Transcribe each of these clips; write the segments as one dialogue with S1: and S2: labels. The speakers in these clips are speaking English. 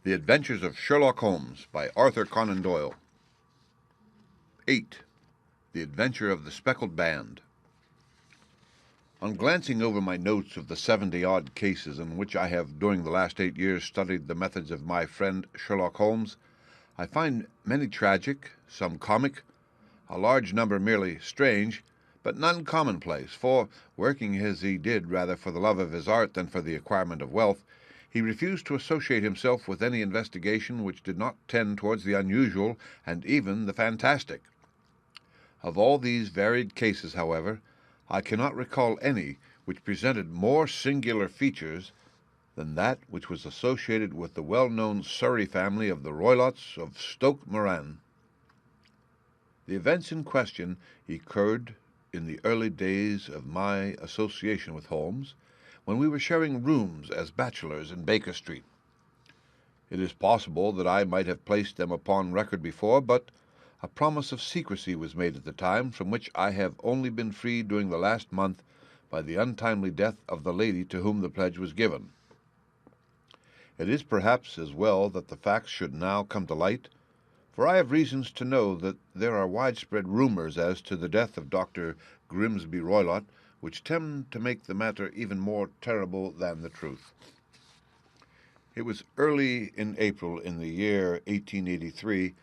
S1: The Adventures of Sherlock Holmes by Arthur Conan Doyle. 8. The Adventure of the Speckled Band. On glancing over my notes of the 70-odd cases in which I have during the last 8 years studied the methods of my friend Sherlock Holmes, I find many tragic, some comic, a large number merely strange, but none commonplace, for, working as he did rather for the love of his art than for the acquirement of wealth, he refused to associate himself with any investigation which did not tend towards the unusual and even the fantastic. Of all these varied cases, however, I cannot recall any which presented more singular features than that which was associated with the well-known Surrey family of the Roylotts of Stoke Moran. The events in question occurred in the early days of my association with Holmes, when we were sharing rooms as bachelors in Baker Street. It is possible that I might have placed them upon record before, but a promise of secrecy was made at the time, from which I have only been freed during the last month by the untimely death of the lady to whom the pledge was given. It is perhaps as well that the facts should now come to light, for I have reasons to know that there are widespread rumors as to the death of Dr. Grimsby Roylott, which tend to make the matter even more terrible than the truth. It was early in April in the year 1883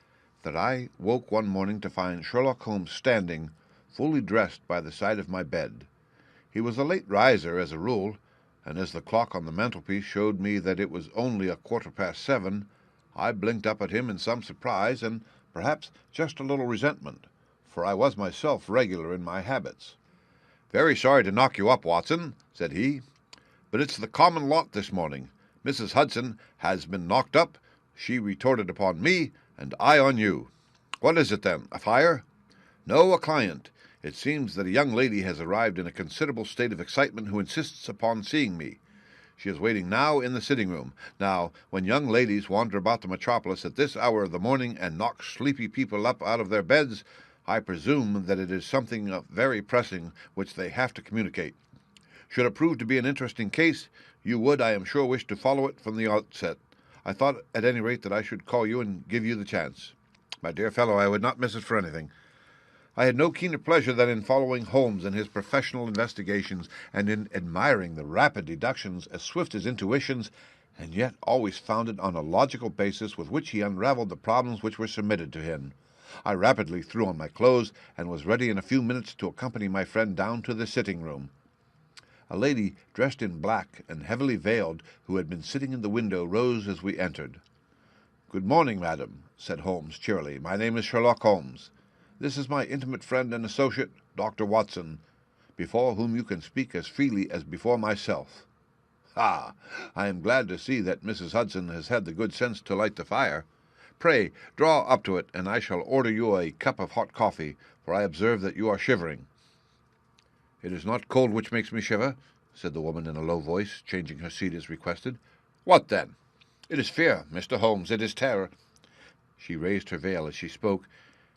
S1: that I woke one morning to find Sherlock Holmes standing, fully dressed, by the side of my bed. He was a late riser, as a rule, and as the clock on the mantelpiece showed me that it was only 7:15, I blinked up at him in some surprise and perhaps just a little resentment, for I was myself regular in my habits. "Very sorry to knock you up, Watson," said he, "but it's the common lot this morning. Mrs. Hudson has been knocked up. She retorted upon me, and I on you. What is it, then? A fire?" "No, a client. It seems that a young lady has arrived in a considerable state of excitement who insists upon seeing me. She is waiting now in the sitting-room. Now, when young ladies wander about the metropolis at this hour of the morning and knock sleepy people up out of their beds, I presume that it is something very pressing which they have to communicate. Should it prove to be an interesting case, you would, I am sure, wish to follow it from the outset. I thought, at any rate, that I should call you and give you the chance. My dear fellow, I would not miss it for anything. I had no keener pleasure than in following Holmes in his professional investigations, and in admiring the rapid deductions, as swift as intuitions, and yet always founded on a logical basis with which he unraveled the problems which were submitted to him. I rapidly threw on my clothes, and was ready in a few minutes to accompany my friend down to the sitting-room. A lady dressed in black and heavily veiled, who had been sitting in the window, rose as we entered. "Good morning, madam," said Holmes cheerily. "My name is Sherlock Holmes. This is my intimate friend and associate, Dr. Watson, before whom you can speak as freely as before myself. Ah, I am glad to see that Mrs. Hudson has had the good sense to light the fire. Pray, draw up to it, and I shall order you a cup of hot coffee, for I observe that you are shivering." "It is not cold which makes me shiver," said the woman in a low voice, changing her seat as requested. "What then?" "It is fear, Mr. Holmes, it is terror." She raised her veil as she spoke,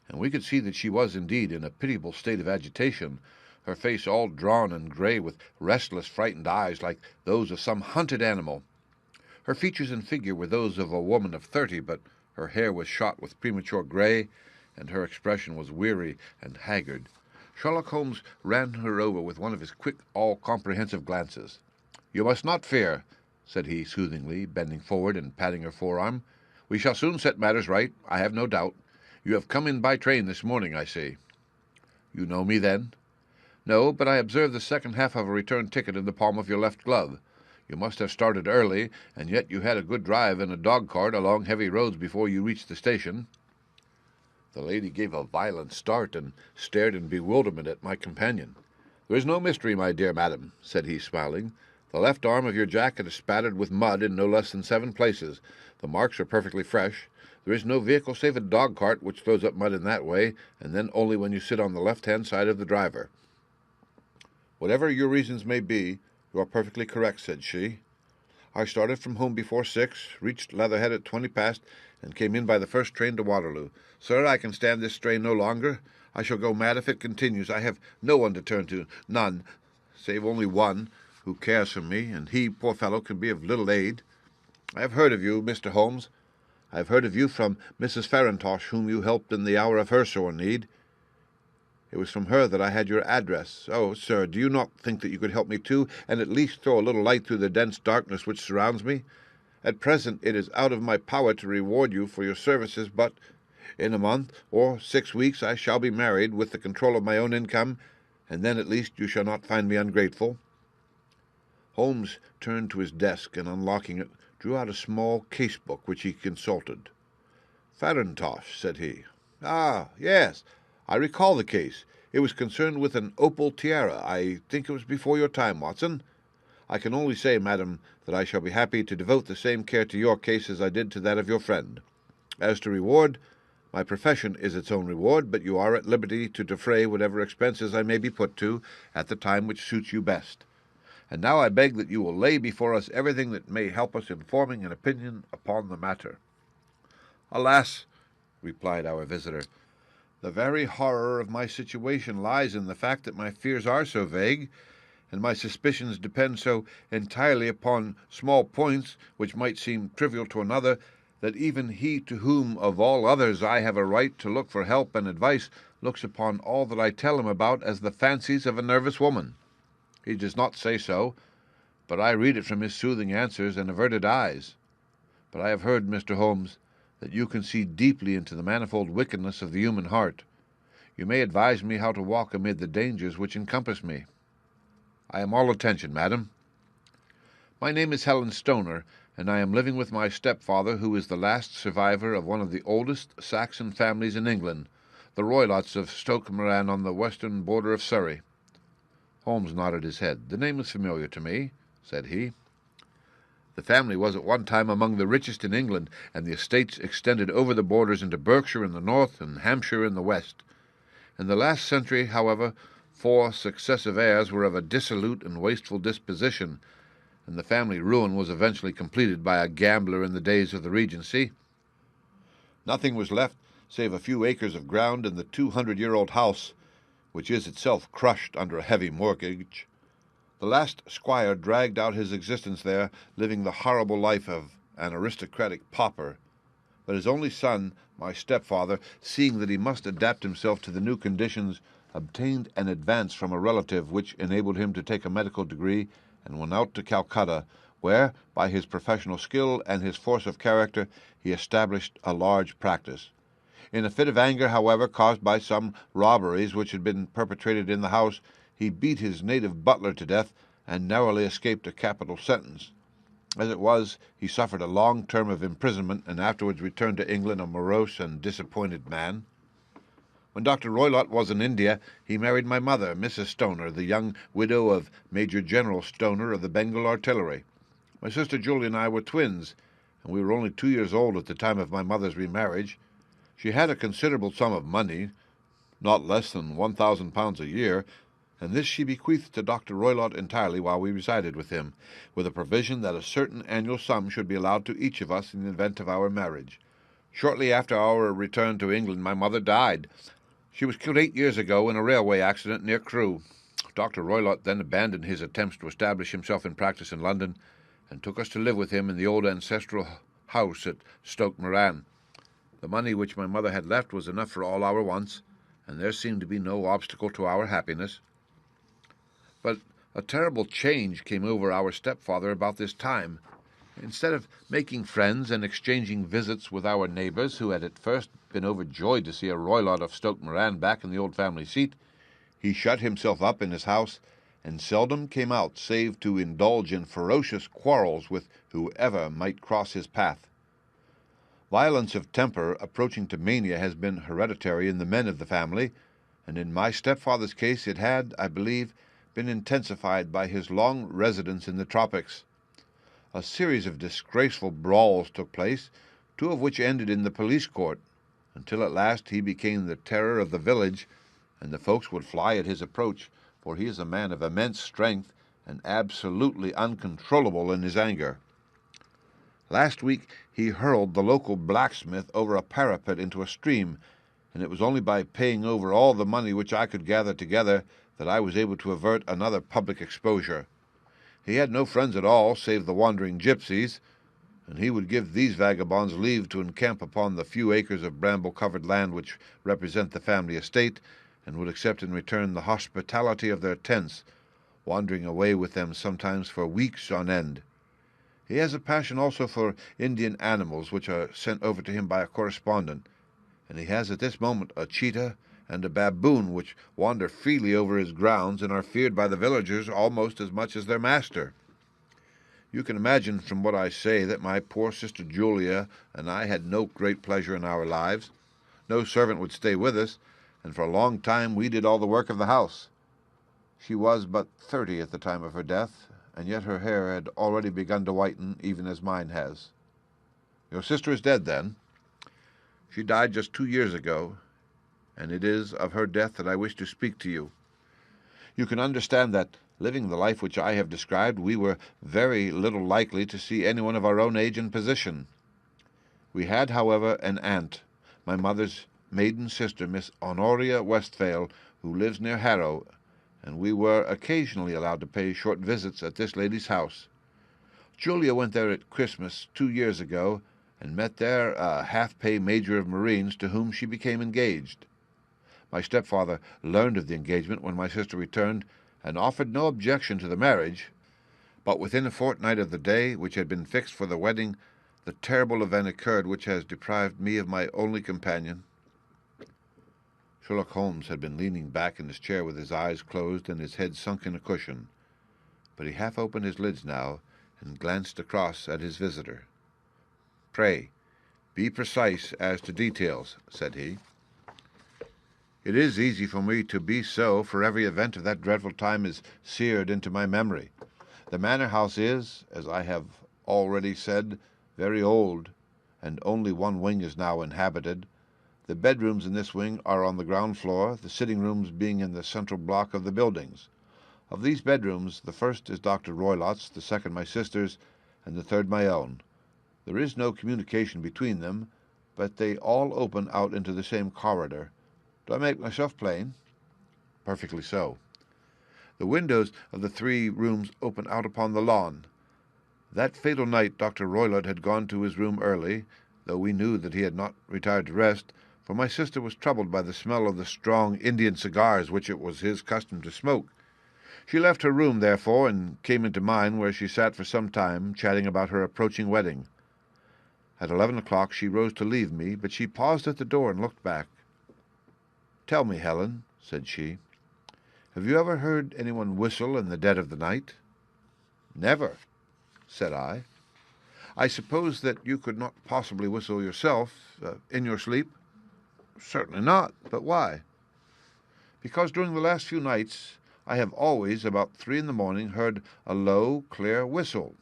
S1: and we could see that she was indeed in a pitiable state of agitation, her face all drawn and grey, with restless, frightened eyes like those of some hunted animal. Her features and figure were those of a woman of 30, but her hair was shot with premature grey, and her expression was weary and haggard. Sherlock Holmes ran her over with one of his quick, all-comprehensive glances. "You must not fear," said he soothingly, bending forward and patting her forearm. "We shall soon set matters right, I have no doubt. You have come in by train this morning, I see." "You know me, then?" "No, but I observed the second half of a return ticket in the palm of your left glove. You must have started early, and yet you had a good drive in a dog-cart along heavy roads before you reached the station." The lady gave a violent start, and stared in bewilderment at my companion. "There is no mystery, my dear madam," said he, smiling. "The left arm of your jacket is spattered with mud in no less than 7 places. The marks are perfectly fresh. There is no vehicle save a dog-cart which throws up mud in that way, and then only when you sit on the left-hand side of the driver." "Whatever your reasons may be, you are perfectly correct," said she. "I started from home before 6, reached Leatherhead at 20 past, and came in by the first train to Waterloo. Sir, I can stand this strain no longer. I shall go mad if it continues. I have no one to turn to, none, save only one, who cares for me, and he, poor fellow, can be of little aid." I have heard of you, Mr. Holmes. I have heard of you from Mrs. Farintosh, whom you helped in the hour of her sore need. It was from her that I had your address. Oh, sir, do you not think that you could help me too, and at least throw a little light through the dense darkness which surrounds me? At present it is out of my power to reward you for your services, but in a month or 6 weeks I shall be married, with the control of my own income, and then at least you shall not find me ungrateful." Holmes turned to his desk, and unlocking it, drew out a small case-book which he consulted. "Farintosh," said he. "Ah, yes, I recall the case. It was concerned with an opal tiara. I think it was before your time, Watson. I can only say, madam, that I shall be happy to devote the same care to your case as I did to that of your friend. As to reward, my profession is its own reward, but you are at liberty to defray whatever expenses I may be put to at the time which suits you best. And now I beg that you will lay before us everything that may help us in forming an opinion upon the matter." "Alas," replied our visitor, "the very horror of my situation lies in the fact that my fears are so vague, and my suspicions depend so entirely upon small points which might seem trivial to another, that even he to whom of all others I have a right to look for help and advice looks upon all that I tell him about as the fancies of a nervous woman. He does not say so, but I read it from his soothing answers and averted eyes. But I have heard, Mr. Holmes, that you can see deeply into the manifold wickedness of the human heart. You may advise me how to walk amid the dangers which encompass me." "I am all attention, madam." "My name is Helen Stoner, and I am living with my stepfather, who is the last survivor of one of the oldest Saxon families in England, the Roylotts of Stoke Moran, on the western border of Surrey." Holmes nodded his head. "The name is familiar to me," said he. "The family was at one time among the richest in England, and the estates extended over the borders into Berkshire in the north and Hampshire in the west. In the last century, however, 4 successive heirs were of a dissolute and wasteful disposition, and the family ruin was eventually completed by a gambler in the days of the Regency. Nothing was left save a few acres of ground and the 200-year-old house, which is itself crushed under a heavy mortgage. The last squire dragged out his existence there, living the horrible life of an aristocratic pauper. But his only son, my stepfather, seeing that he must adapt himself to the new conditions, obtained an advance from a relative which enabled him to take a medical degree, and went out to Calcutta, where, by his professional skill and his force of character, he established a large practice. In a fit of anger, however, caused by some robberies which had been perpetrated in the house, he beat his native butler to death, and narrowly escaped a capital sentence. As it was, he suffered a long term of imprisonment, and afterwards returned to England a morose and disappointed man. When Dr. Roylott was in India, he married my mother, Mrs. Stoner, the young widow of Major General Stoner of the Bengal Artillery. My sister Julie and I were twins, and we were only 2 years old at the time of my mother's remarriage. She had a considerable sum of money, not less than £1,000 a year, and this she bequeathed to Dr. Roylott entirely while we resided with him, with a provision that a certain annual sum should be allowed to each of us in the event of our marriage. Shortly after our return to England, my mother died. She was killed 8 years ago in a railway accident near Crewe. Dr. Roylott then abandoned his attempts to establish himself in practice in London, and took us to live with him in the old ancestral house at Stoke Moran. The money which my mother had left was enough for all our wants, and there seemed to be no obstacle to our happiness. But a terrible change came over our stepfather about this time. Instead of making friends and exchanging visits with our neighbors, who had at first been overjoyed to see a Roylott of Stoke Moran back in the old family seat, he shut himself up in his house, and seldom came out save to indulge in ferocious quarrels with whoever might cross his path. Violence of temper approaching to mania has been hereditary in the men of the family, and in my stepfather's case it had, I believe, been intensified by his long residence in the tropics. A series of disgraceful brawls took place, 2 of which ended in the police court, until at last he became the terror of the village, and the folks would fly at his approach, for he is a man of immense strength and absolutely uncontrollable in his anger. Last week he hurled the local blacksmith over a parapet into a stream, and it was only by paying over all the money which I could gather together that I was able to avert another public exposure. He had no friends at all, save the wandering gypsies, and he would give these vagabonds leave to encamp upon the few acres of bramble-covered land which represent the family estate, and would accept in return the hospitality of their tents, wandering away with them sometimes for weeks on end. He has a passion also for Indian animals, which are sent over to him by a correspondent, and he has at this moment a cheetah and a baboon which wander freely over his grounds and are feared by the villagers almost as much as their master. You can imagine from what I say that my poor sister Julia and I had no great pleasure in our lives. No servant would stay with us, and for a long time we did all the work of the house. She was but 30 at the time of her death, and yet her hair had already begun to whiten, even as mine has. Your sister is dead, then? She died just 2 years ago, and it is of her death that I wish to speak to you. You can understand that, living the life which I have described, we were very little likely to see anyone of our own age and position. We had, however, an aunt, my mother's maiden sister, Miss Honoria Westphale, who lives near Harrow, and we were occasionally allowed to pay short visits at this lady's house. Julia went there at Christmas 2 years ago, and met there a half-pay major of marines to whom she became engaged. My stepfather learned of the engagement when my sister returned, and offered no objection to the marriage, but within a fortnight of the day which had been fixed for the wedding, the terrible event occurred which has deprived me of my only companion. Sherlock Holmes had been leaning back in his chair with his eyes closed and his head sunk in a cushion, but he half opened his lids now and glanced across at his visitor. "Pray, be precise as to details," said he. "It is easy for me to be so, for every event of that dreadful time is seared into my memory. The manor house is, as I have already said, very old, and only one wing is now inhabited. The bedrooms in this wing are on the ground floor, the sitting rooms being in the central block of the buildings. Of these bedrooms, the first is Dr. Roylott's, the second my sister's, and the third my own. There is no communication between them, but they all open out into the same corridor. Do I make myself plain?" "Perfectly so." "The windows of the 3 rooms open out upon the lawn. That fatal night Dr. Roylott had gone to his room early, though we knew that he had not retired to rest, for my sister was troubled by the smell of the strong Indian cigars which it was his custom to smoke. She left her room, therefore, and came into mine, where she sat for some time, chatting about her approaching wedding. At 11 o'clock she rose to leave me, but she paused at the door and looked back. "Tell me, Helen," said she, "have you ever heard anyone whistle in the dead of the night?" "Never," said I. "I suppose that you could not possibly whistle yourself, in your sleep?" "Certainly not. But why?" "Because during the last few nights I have always, about 3 in the morning, heard a low, clear whistle.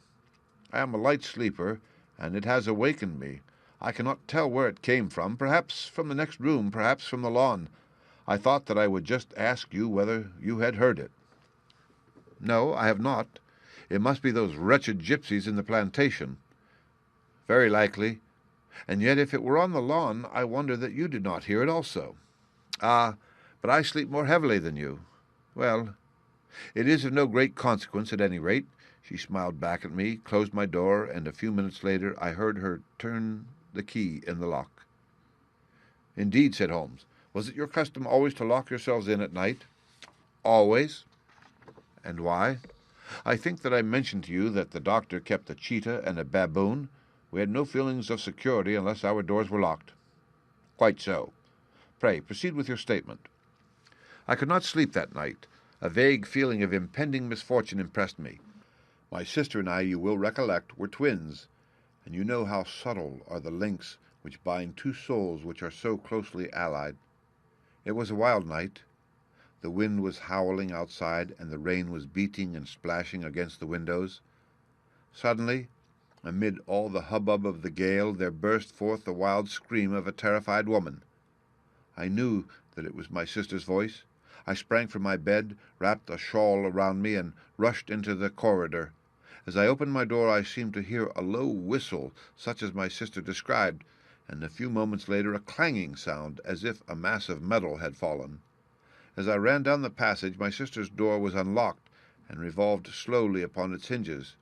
S1: I am a light sleeper, and it has awakened me. I cannot tell where it came from, perhaps from the next room, perhaps from the lawn. I thought that I would just ask you whether you had heard it." "No, I have not. It must be those wretched gypsies in the plantation." "Very likely. And yet if it were on the lawn, I wonder that you did not hear it also." "Ah, but I sleep more heavily than you. Well, it is of no great consequence at any rate." She smiled back at me, closed my door, and a few minutes later I heard her turn the key in the lock. "Indeed," said Holmes. "Was it your custom always to lock yourselves in at night?" "Always." "And why?" "I think that I mentioned to you that the doctor kept a cheetah and a baboon. We had no feelings of security unless our doors were locked." "Quite so. Pray, proceed with your statement." "I could not sleep that night. A vague feeling of impending misfortune impressed me. My sister and I, you will recollect, were twins, and you know how subtle are the links which bind 2 souls which are so closely allied. It was a wild night. The wind was howling outside, and the rain was beating and splashing against the windows. Suddenly, amid all the hubbub of the gale, there burst forth the wild scream of a terrified woman. I knew that it was my sister's voice. I sprang from my bed, wrapped a shawl around me, and rushed into the corridor. As I opened my door, I seemed to hear a low whistle, such as my sister described, and a few moments later a clanging sound, as if a mass of metal had fallen. As I ran down the passage, my sister's door was unlocked and revolved slowly upon its hinges.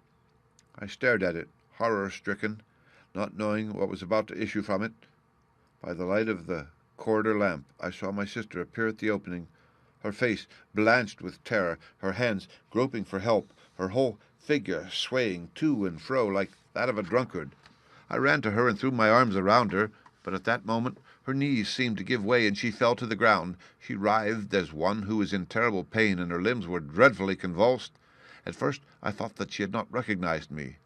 S1: I stared at it, horror-stricken, not knowing what was about to issue from it. By the light of the corridor lamp, I saw my sister appear at the opening, her face blanched with terror, her hands groping for help, her whole figure swaying to and fro like that of a drunkard. I ran to her and threw my arms around her, but at that moment her knees seemed to give way and she fell to the ground. She writhed as one who is in terrible pain, and her limbs were dreadfully convulsed. At first I thought that she had not recognized me,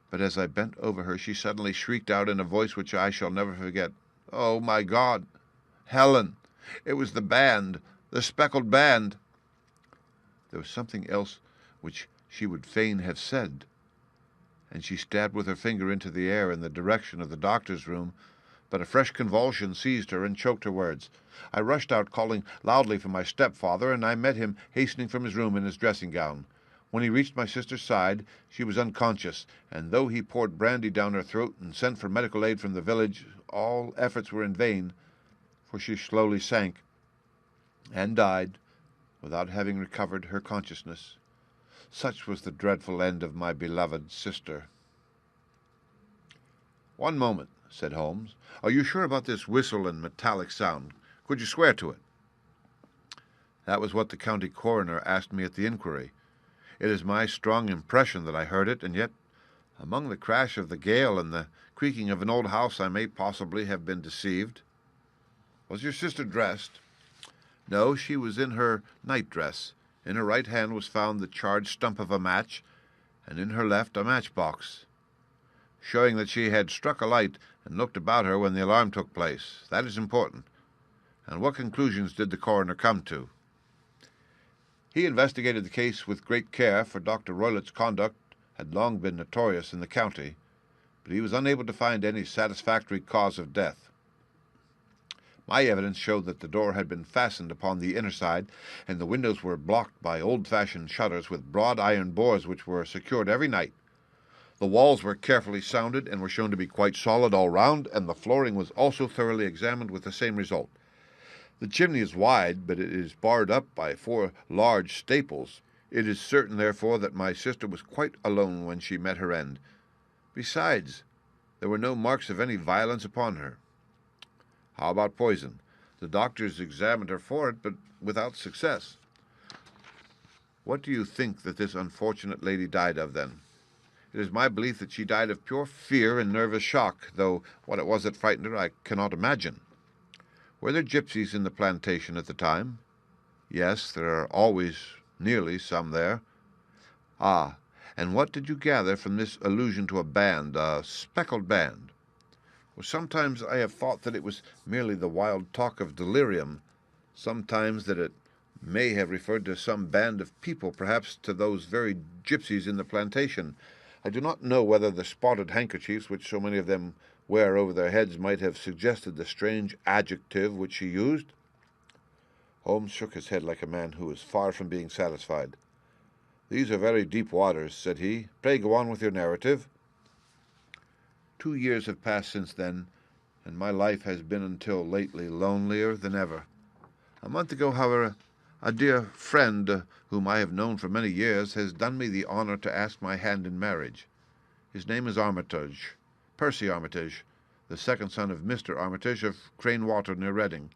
S1: but as I bent over her she suddenly shrieked out in a voice which I shall never forget, "Oh, my God! Helen! It was the band, the speckled band!" There was something else which she would fain have said, and she stabbed with her finger into the air in the direction of the doctor's room, but a fresh convulsion seized her and choked her words. I rushed out, calling loudly for my stepfather, and I met him hastening from his room in his dressing-gown. When he reached my sister's side, she was unconscious, and though he poured brandy down her throat and sent for medical aid from the village, all efforts were in vain, for she slowly sank and died without having recovered her consciousness. Such was the dreadful end of my beloved sister. "One moment," said Holmes. "Are you sure about this whistle and metallic sound? Could you swear to it?" That was what the county coroner asked me at the inquiry. It is my strong impression that I heard it, and yet, among the crash of the gale and the creaking of an old house, I may possibly have been deceived. Was your sister dressed? No, she was in her night-dress. In her right hand was found the charred stump of a match, and in her left a matchbox, showing that she had struck a light and looked about her when the alarm took place. That is important. And what conclusions did the coroner come to? He investigated the case with great care, for Dr. Roylett's conduct had long been notorious in the county, but he was unable to find any satisfactory cause of death. My evidence showed that the door had been fastened upon the inner side, and the windows were blocked by old-fashioned shutters with broad iron boards which were secured every night. The walls were carefully sounded and were shown to be quite solid all round, and the flooring was also thoroughly examined with the same result. The chimney is wide, but it is barred up by 4 large staples. It is certain, therefore, that my sister was quite alone when she met her end. Besides, there were no marks of any violence upon her. How about poison? The doctors examined her for it, but without success. What do you think that this unfortunate lady died of, then? It is my belief that she died of pure fear and nervous shock, though what it was that frightened her I cannot imagine. Were there gypsies in the plantation at the time? Yes, there are always nearly some there. Ah, and what did you gather from this allusion to a band, a speckled band? Well, sometimes I have thought that it was merely the wild talk of delirium, sometimes that it may have referred to some band of people, perhaps to those very gypsies in the plantation. I do not know whether the spotted handkerchiefs which so many of them wear over their heads might have suggested the strange adjective which she used. Holmes shook his head like a man who was far from being satisfied. "These are very deep waters," said he. "Pray go on with your narrative." 2 years have passed since then, and my life has been until lately lonelier than ever. A month ago, however, a dear friend, whom I have known for many years, has done me the honor to ask my hand in marriage. His name is Armitage, Percy Armitage, the second son of Mr. Armitage of Crane Water near Reading.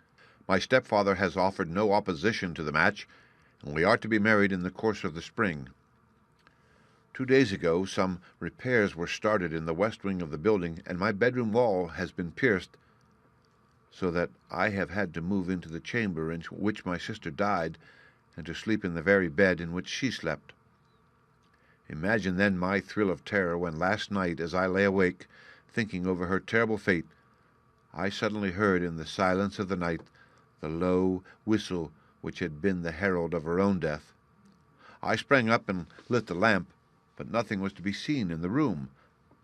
S1: My stepfather has offered no opposition to the match, and we are to be married in the course of the spring. 2 days ago some repairs were started in the west wing of the building, and my bedroom wall has been pierced, so that I have had to move into the chamber in which my sister died, and to sleep in the very bed in which she slept. Imagine then my thrill of terror when last night, as I lay awake, thinking over her terrible fate, I suddenly heard in the silence of the night the low whistle which had been the herald of her own death. I sprang up and lit the lamp, but nothing was to be seen in the room.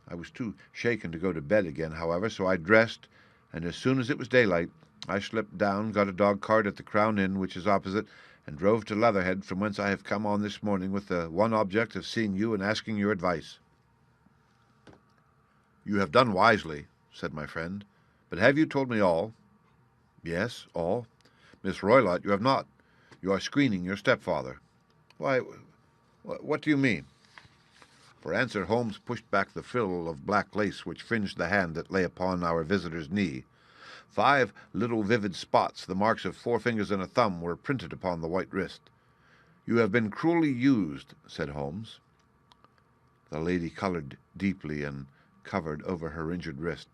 S1: I was too shaken to go to bed again, however, so I dressed, and as soon as it was daylight, I slipped down, got a dog-cart at the Crown Inn, which is opposite, and drove to Leatherhead, from whence I have come on this morning with the one object of seeing you and asking your advice. You have done wisely, said my friend, but have you told me all? Yes, all. Miss Roylott, you have not. You are screening your stepfather. Why, what do you mean? For answer, Holmes pushed back the frill of black lace which fringed the hand that lay upon our visitor's knee. 5 little vivid spots, the marks of 4 fingers and a thumb, were printed upon the white wrist. "You have been cruelly used," said Holmes. The lady colored deeply and covered over her injured wrist.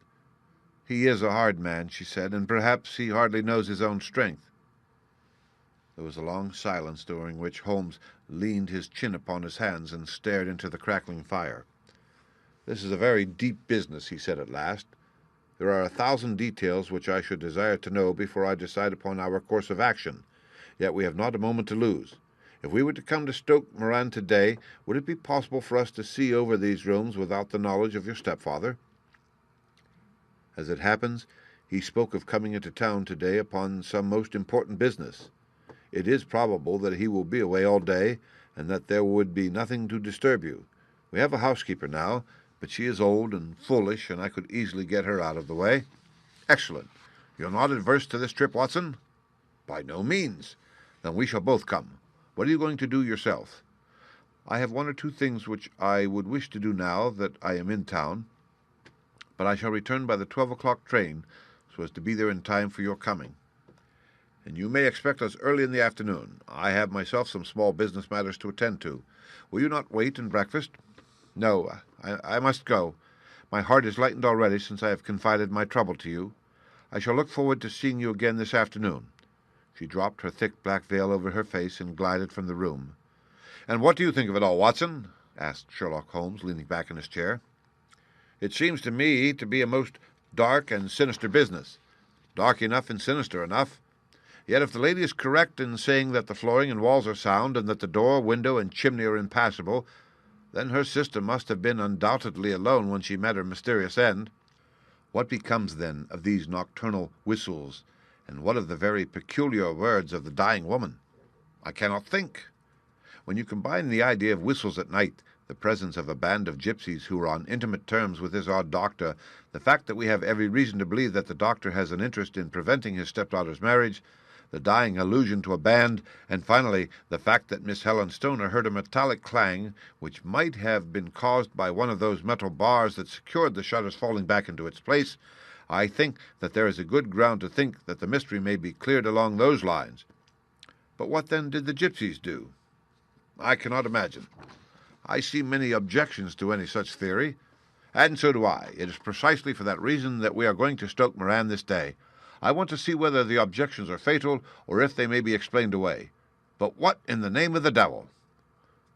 S1: "He is a hard man," she said, "and perhaps he hardly knows his own strength." There was a long silence, during which Holmes leaned his chin upon his hands and stared into the crackling fire. "This is a very deep business," he said at last. "There are 1,000 details which I should desire to know before I decide upon our course of action. Yet we have not a moment to lose. If we were to come to Stoke Moran today, would it be possible for us to see over these rooms without the knowledge of your stepfather?" As it happens, he spoke of coming into town today upon some most important business. It is probable that he will be away all day, and that there would be nothing to disturb you. We have a housekeeper now, but she is old and foolish, and I could easily get her out of the way." "Excellent. You're not averse to this trip, Watson?" "By no means." "Then we shall both come. What are you going to do yourself?" "I have 1 or 2 things which I would wish to do now that I am in town, but I shall return by the 12 o'clock train, so as to be there in time for your coming." "And you may expect us early in the afternoon. I have myself some small business matters to attend to. Will you not wait and breakfast?" "No, I must go. My heart is lightened already since I have confided my trouble to you. I shall look forward to seeing you again this afternoon." She dropped her thick black veil over her face and glided from the room. "And what do you think of it all, Watson?" asked Sherlock Holmes, leaning back in his chair. "It seems to me to be a most dark and sinister business. Dark enough and sinister enough. Yet if the lady is correct in saying that the flooring and walls are sound, and that the door, window, and chimney are impassable, then her sister must have been undoubtedly alone when she met her mysterious end. What becomes, then, of these nocturnal whistles, and what of the very peculiar words of the dying woman? I cannot think. When you combine the idea of whistles at night, the presence of a band of gypsies who are on intimate terms with this odd doctor, the fact that we have every reason to believe that the doctor has an interest in preventing his stepdaughter's marriage, the dying allusion to a band, and finally the fact that Miss Helen Stoner heard a metallic clang which might have been caused by one of those metal bars that secured the shutters falling back into its place, I think that there is a good ground to think that the mystery may be cleared along those lines. But what then did the gypsies do? I cannot imagine. I see many objections to any such theory, and so do I. It is precisely for that reason that we are going to Stoke Moran this day. I want to see whether the objections are fatal, or if they may be explained away. But what in the name of the devil?"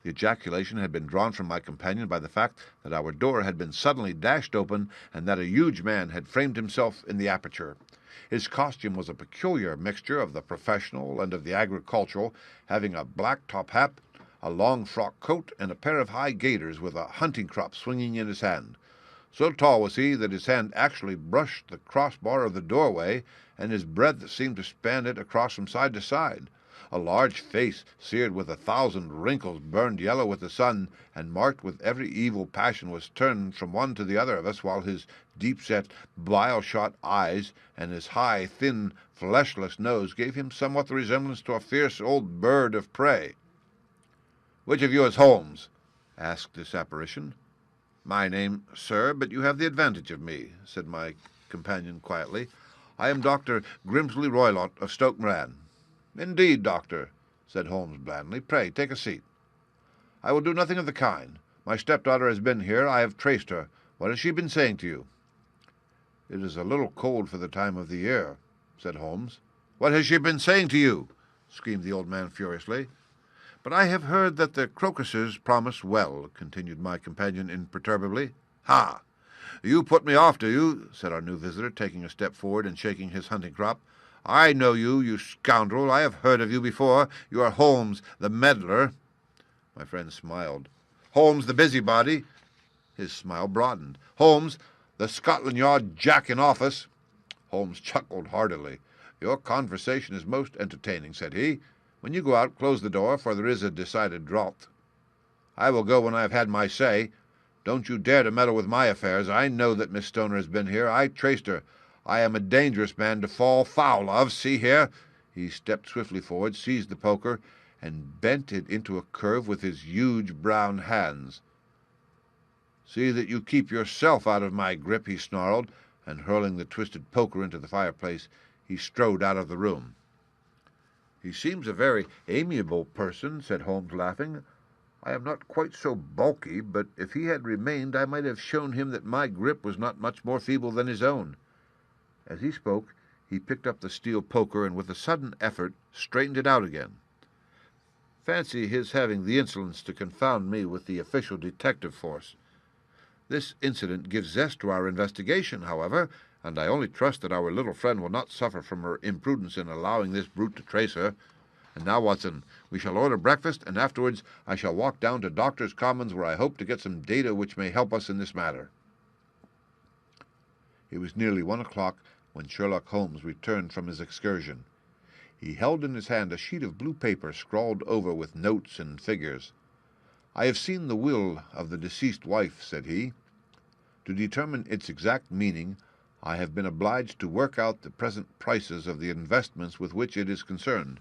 S1: The ejaculation had been drawn from my companion by the fact that our door had been suddenly dashed open, and that a huge man had framed himself in the aperture. His costume was a peculiar mixture of the professional and of the agricultural, having a black top hat, a long frock coat, and a pair of high gaiters with a hunting crop swinging in his hand. So tall was he that his hand actually brushed the crossbar of the doorway, and his breadth seemed to span it across from side to side. A large face, seared with 1,000 wrinkles, burned yellow with the sun, and marked with every evil passion, was turned from one to the other of us, while his deep-set, bile-shot eyes and his high, thin, fleshless nose gave him somewhat the resemblance to a fierce old bird of prey. "Which of you is Holmes?" asked this apparition. "My name, sir, but you have the advantage of me," said my companion quietly. "I am Dr. Grimsley Roylott of Stoke Moran." "Indeed, doctor," said Holmes blandly. "Pray, take a seat." "I will do nothing of the kind. My stepdaughter has been here. I have traced her. What has she been saying to you?" "It is a little cold for the time of the year," said Holmes. "What has she been saying to you?" screamed the old man furiously. "But I have heard that the crocuses promise well," continued my companion imperturbably. "Ha! You put me off, do you?" said our new visitor, taking a step forward and shaking his hunting crop. "I know you, you scoundrel. I have heard of you before. You are Holmes, the meddler." My friend smiled. "Holmes, the busybody." His smile broadened. "Holmes, the Scotland Yard Jack in office." Holmes chuckled heartily. "Your conversation is most entertaining," said he. "When you go out, close the door, for there is a decided draught." "I will go when I have had my say. Don't you dare to meddle with my affairs. I know that Miss Stoner has been here. I traced her. I am a dangerous man to fall foul of. See here." He stepped swiftly forward, seized the poker, and bent it into a curve with his huge brown hands. "See that you keep yourself out of my grip," he snarled, and hurling the twisted poker into the fireplace, he strode out of the room. "He seems a very amiable person," said Holmes, laughing. "I am not quite so bulky, but if he had remained I might have shown him that my grip was not much more feeble than his own." As he spoke, he picked up the steel poker and with a sudden effort straightened it out again. Fancy his having the insolence to confound me with the official detective force. This incident gives zest to our investigation, however, and I only trust that our little friend will not suffer from her imprudence in allowing this brute to trace her. And now, Watson, we shall order breakfast, and afterwards I shall walk down to Doctors' Commons, where I hope to get some data which may help us in this matter." It was nearly 1 o'clock when Sherlock Holmes returned from his excursion. He held in his hand a sheet of blue paper scrawled over with notes and figures. "I have seen the will of the deceased wife," said he. "To determine its exact meaning, I have been obliged to work out the present prices of the investments with which it is concerned.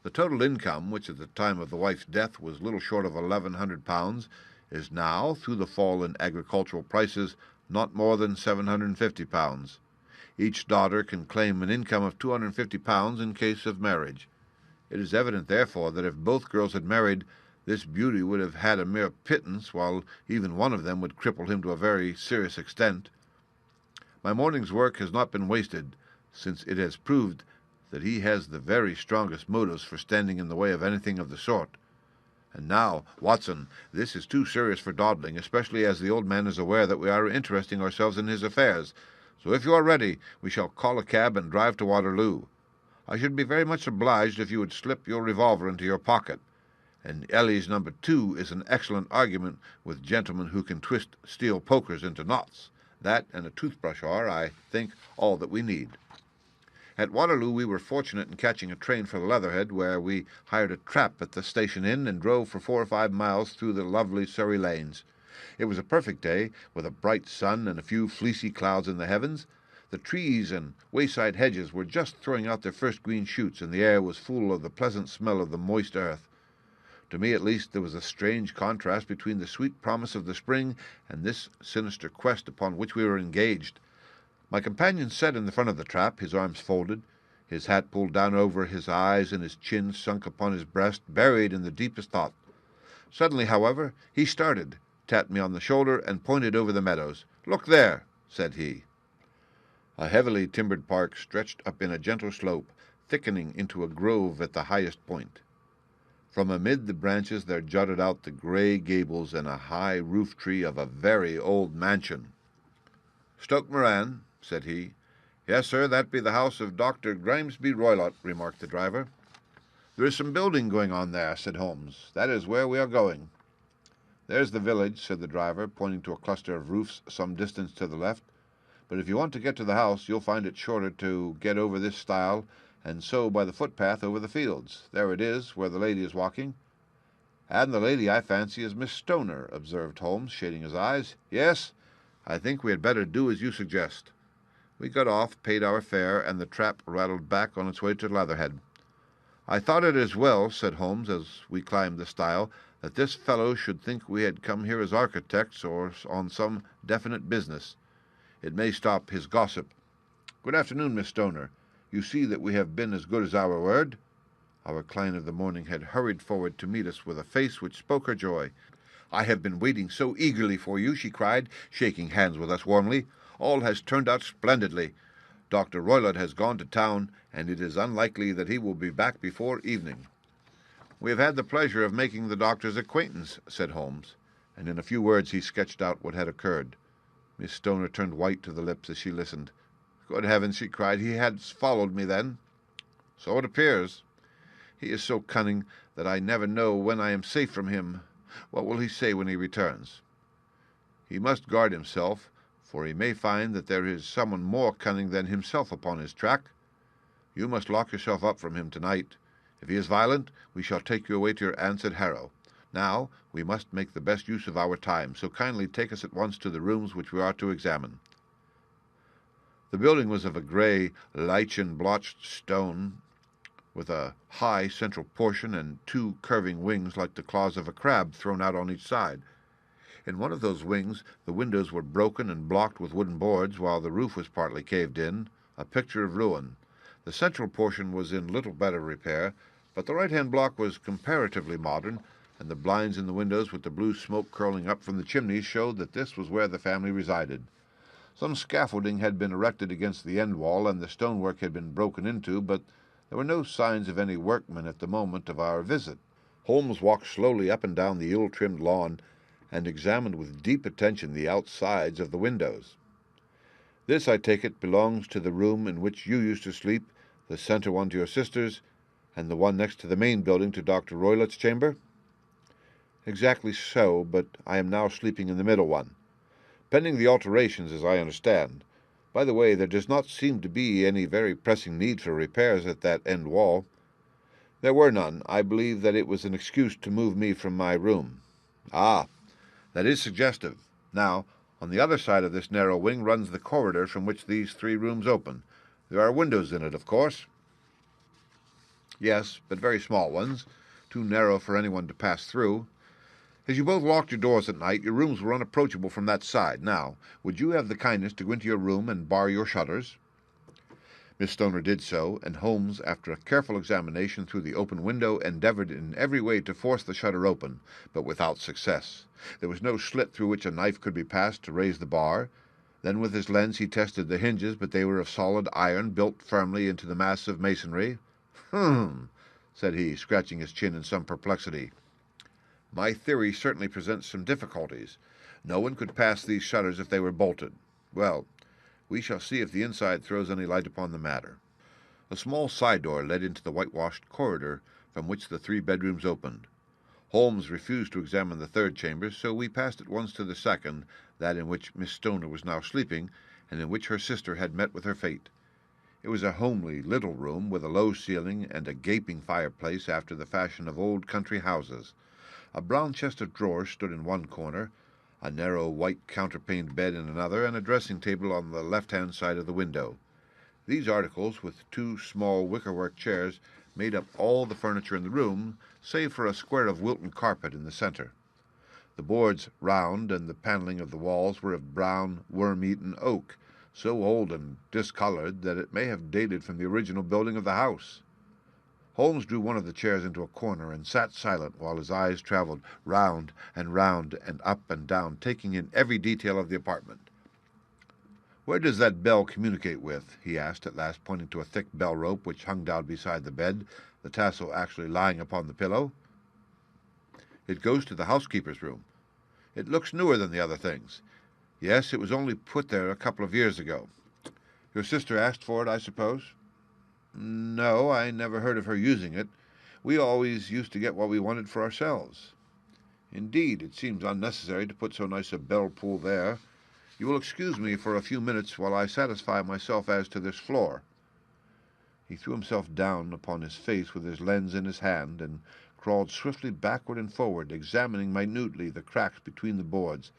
S1: The total income, which at the time of the wife's death was little short of £1,100, is now, through the fall in agricultural prices, not more than £750. Each daughter can claim an income of £250 in case of marriage. It is evident, therefore, that if both girls had married, this beauty would have had a mere pittance, while even one of them would cripple him to a very serious extent. My morning's work has not been wasted, since it has proved that he has the very strongest motives for standing in the way of anything of the sort. And now, Watson, this is too serious for dawdling, especially as the old man is aware that we are interesting ourselves in his affairs. So if you are ready, we shall call a cab and drive to Waterloo. I should be very much obliged if you would slip your revolver into your pocket. And Ellie's number 2 is an excellent argument with gentlemen who can twist steel pokers into knots. That and a toothbrush are, I think, all that we need." At Waterloo we were fortunate in catching a train for Leatherhead, where we hired a trap at the station inn and drove for 4 or 5 miles through the lovely Surrey lanes. It was a perfect day, with a bright sun and a few fleecy clouds in the heavens. The trees and wayside hedges were just throwing out their first green shoots, and the air was full of the pleasant smell of the moist earth. To me, at least, there was a strange contrast between the sweet promise of the spring and this sinister quest upon which we were engaged. My companion sat in the front of the trap, his arms folded, his hat pulled down over his eyes and his chin sunk upon his breast, buried in the deepest thought. Suddenly, however, he started, tapped me on the shoulder, and pointed over the meadows. "Look there," said he. A heavily timbered park stretched up in a gentle slope, thickening into a grove at the highest point. From amid the branches there jutted out the grey gables and a high roof-tree of a very old mansion. "Stoke Moran," said he. "Yes, sir, that be the house of Dr. Grimesby Roylott," remarked the driver. "There is some building going on there," said Holmes. "That is where we are going." "There's the village," said the driver, pointing to a cluster of roofs some distance to the left. "But if you want to get to the house, you'll find it shorter to get over this stile, and so by the footpath over the fields. There it is, where the lady is walking." "And the lady, I fancy, is Miss Stoner," observed Holmes, shading his eyes. "Yes, I think we had better do as you suggest." We got off, paid our fare, and the trap rattled back on its way to Leatherhead. "I thought it as well," said Holmes, as we climbed the stile, "that this fellow should think we had come here as architects or on some definite business. It may stop his gossip. Good afternoon, Miss Stoner. You see that we have been as good as our word." Our client of the morning had hurried forward to meet us with a face which spoke her joy. "I have been waiting so eagerly for you," she cried, shaking hands with us warmly. "All has turned out splendidly. Dr. Roylott has gone to town, and it is unlikely that he will be back before evening." "We have had the pleasure of making the doctor's acquaintance," said Holmes, and in a few words he sketched out what had occurred. Miss Stoner turned white to the lips as she listened. "Good heavens!" she cried. "He has followed me, then?" "So it appears. He is so cunning that I never know when I am safe from him. What will he say when he returns?" "He must guard himself, for he may find that there is someone more cunning than himself upon his track. You must lock yourself up from him tonight. If he is violent, we shall take you away to your aunt's at Harrow. Now we must make the best use of our time, so kindly take us at once to the rooms which we are to examine." The building was of a grey, lichen-blotched stone, with a high central portion and 2 curving wings like the claws of a crab thrown out on each side. In one of those wings, the windows were broken and blocked with wooden boards, while the roof was partly caved in, a picture of ruin. The central portion was in little better repair, but the right-hand block was comparatively modern, and the blinds in the windows with the blue smoke curling up from the chimneys showed that this was where the family resided. Some scaffolding had been erected against the end wall, and the stonework had been broken into, but there were no signs of any workmen at the moment of our visit. Holmes walked slowly up and down the ill-trimmed lawn and examined with deep attention the outsides of the windows. "This, I take it, belongs to the room in which you used to sleep, the center one to your sisters, and the one next to the main building to Dr. Roylott's chamber?" "Exactly so, but I am now sleeping in the middle one. Pending the alterations, as I understand. By the way, there does not seem to be any very pressing need for repairs at that end wall." "There were none. I believe that it was an excuse to move me from my room." "Ah, that is suggestive. Now, on the other side of this narrow wing runs the corridor from which these 3 rooms open. There are windows in it, of course?" "Yes, but very small ones, too narrow for anyone to pass through. As you both locked your doors at night, your rooms were unapproachable from that side. Now, would you have the kindness to go into your room and bar your shutters?" Miss Stoner did so, and Holmes, after a careful examination through the open window, endeavored in every way to force the shutter open, but without success. There was no slit through which a knife could be passed to raise the bar. Then with his lens he tested the hinges, but they were of solid iron, built firmly into the mass of masonry. Said he, scratching his chin in some perplexity. "My theory certainly presents some difficulties. No one could pass these shutters if they were bolted. Well, we shall see if the inside throws any light upon the matter." A small side door led into the whitewashed corridor from which the 3 bedrooms opened. Holmes refused to examine the 3rd chamber, so we passed at once to the 2nd, that in which Miss Stoner was now sleeping, and in which her sister had met with her fate. It was a homely little room, with a low ceiling and a gaping fireplace after the fashion of old country houses. A brown chest of drawers stood in one corner, a narrow white counterpaned bed in another, and a dressing-table on the left-hand side of the window. These articles, with 2 small wickerwork chairs, made up all the furniture in the room, save for a square of Wilton carpet in the center. The boards round, and the paneling of the walls were of brown, worm-eaten oak, so old and discolored that it may have dated from the original building of the house. Holmes drew one of the chairs into a corner and sat silent while his eyes traveled round and up and down, taking in every detail of the apartment. "Where does that bell communicate with?" he asked at last, pointing to a thick bell rope which hung down beside the bed, the tassel actually lying upon the pillow. "It goes to the housekeeper's room. It looks newer than the other things." "Yes, it was only put there a couple of years ago." "Your sister asked for it, I suppose?" "No, I never heard of her using it. We always used to get what we wanted for ourselves." "Indeed, it seems unnecessary to put so nice a bell-pull there. You will excuse me for a few minutes while I satisfy myself as to this floor." He threw himself down upon his face with his lens in his hand, and crawled swiftly backward and forward, examining minutely the cracks between the boards.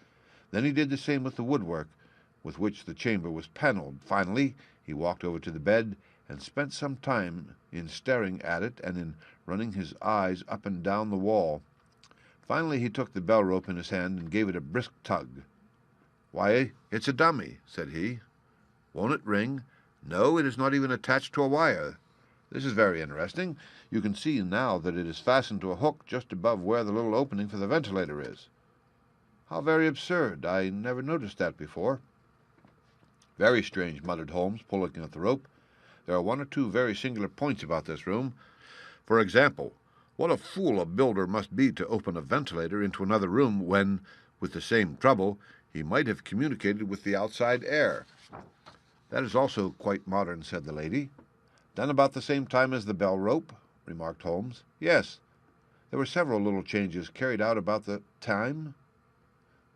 S1: Then he did the same with the woodwork with which the chamber was paneled. Finally, he walked over to the bed and spent some time in staring at it and in running his eyes up and down the wall. Finally, he took the bell rope in his hand and gave it a brisk tug. "Why, it's a dummy," said he. "Won't it ring? No, it is not even attached to a wire. This is very interesting. You can see now that it is fastened to a hook just above where the little opening for the ventilator is." "How very absurd. I never noticed that before." "Very strange," muttered Holmes, pulling at the rope. "There are 1 or 2 very singular points about this room. For example, what a fool a builder must be to open a ventilator into another room when, with the same trouble, he might have communicated with the outside air." "That is also quite modern," said the lady. "Done about the same time as the bell rope?" remarked Holmes. "Yes. There were several little changes carried out about the time.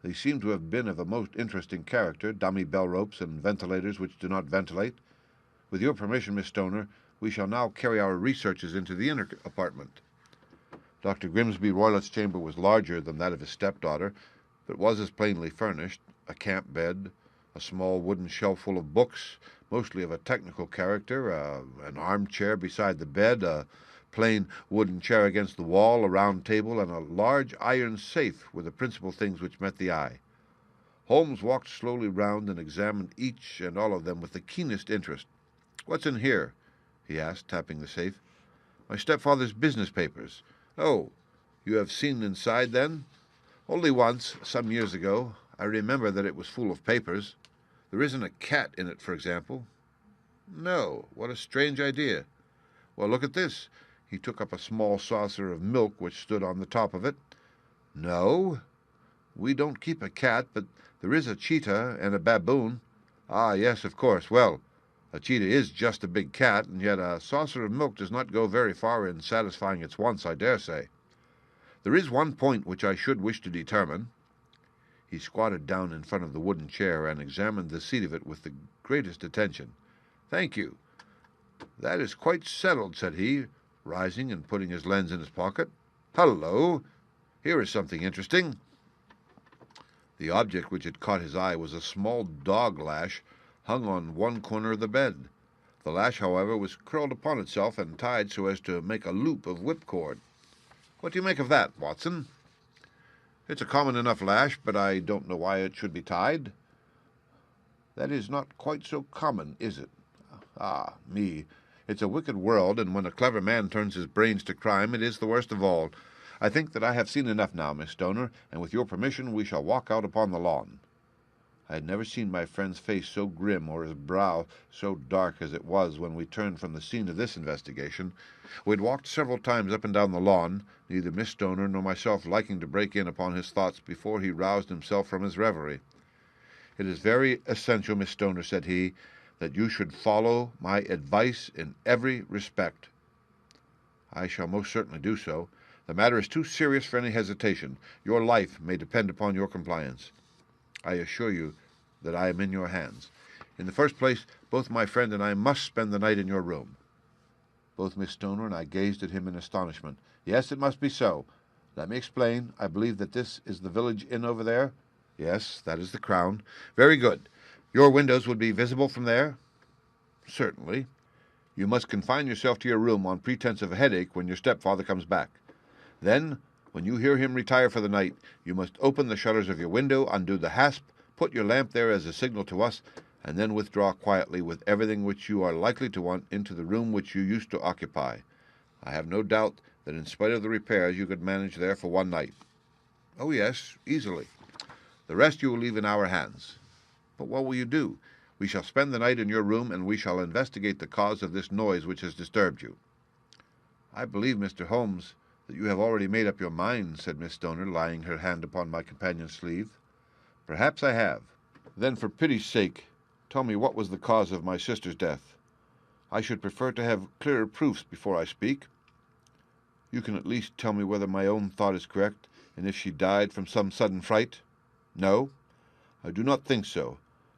S1: They seem to have been of a most interesting character, dummy bell ropes and ventilators which do not ventilate. With your permission, Miss Stoner, we shall now carry our researches into the inner apartment." Dr. Grimsby Roylott's chamber was larger than that of his stepdaughter, but was as plainly furnished: a camp bed, a small wooden shelf full of books, mostly of a technical character, an armchair beside the bed, a plain wooden chair against the wall, a round table, and a large iron safe were the principal things which met the eye. Holmes walked slowly round and examined each and all of them with the keenest interest. "What's in here?" he asked, tapping the safe. "My stepfather's business papers." "Oh, you have seen inside, then?" "Only once, some years ago. I remember that it was full of papers. There isn't a cat in it, for example." "No. What a strange idea." "Well, look at this." He took up a small saucer of milk which stood on the top of it. "No, we don't keep a cat, but there is a cheetah and a baboon." "Ah, yes, of course. Well, a cheetah is just a big cat, and yet a saucer of milk does not go very far in satisfying its wants, I dare say. There is one point which I should wish to determine." He squatted down in front of the wooden chair and examined the seat of it with the greatest attention. "Thank you. That is quite settled," said he, rising and putting his lens in his pocket. "Hullo! Here is something interesting." The object which had caught his eye was a small dog lash hung on one corner of the bed. The lash, however, was curled upon itself and tied so as to make a loop of whipcord. "What do you make of that, Watson?" "It's a common enough lash, but I don't know why it should be tied." "That is not quite so common, is it? Ah, me. It's a wicked world, and when a clever man turns his brains to crime, it is the worst of all. I think that I have seen enough now, Miss Stoner, and with your permission we shall walk out upon the lawn." I had never seen my friend's face so grim or his brow so dark as it was when we turned from the scene of this investigation. We had walked several times up and down the lawn, neither Miss Stoner nor myself liking to break in upon his thoughts before he roused himself from his reverie. "It is very essential, Miss Stoner," said he, "that you should follow my advice in every respect." "I shall most certainly do so. The matter is too serious for any hesitation. Your life may depend upon your compliance. I assure you that I am in your hands. In the first place, both my friend and I must spend the night in your room." Both Miss Stoner and I gazed at him in astonishment. "Yes, it must be so. Let me explain. I believe that this is the village inn over there?" "Yes, that is the Crown." "Very good. Your windows would be visible from there?" "Certainly." "You must confine yourself to your room on pretense of a headache when your stepfather comes back. Then, when you hear him retire for the night, you must open the shutters of your window, undo the hasp, put your lamp there as a signal to us, and then withdraw quietly with everything which you are likely to want into the room which you used to occupy. I have no doubt that in spite of the repairs you could manage there for one night." "Oh, yes, easily." "The rest you will leave in our hands." "But what will you do?" "We shall spend the night in your room, and we shall investigate the cause of this noise which has disturbed you." "I believe, Mr. Holmes, that you have already made up your mind," said Miss Stoner, laying her hand upon my companion's sleeve. "Perhaps I have." "Then, for pity's sake, tell me what was the cause of my sister's death. I should prefer to have clearer proofs before I speak." "You can at least tell me whether my own thought is correct, and if she died from some sudden fright?" "No, I do not think so.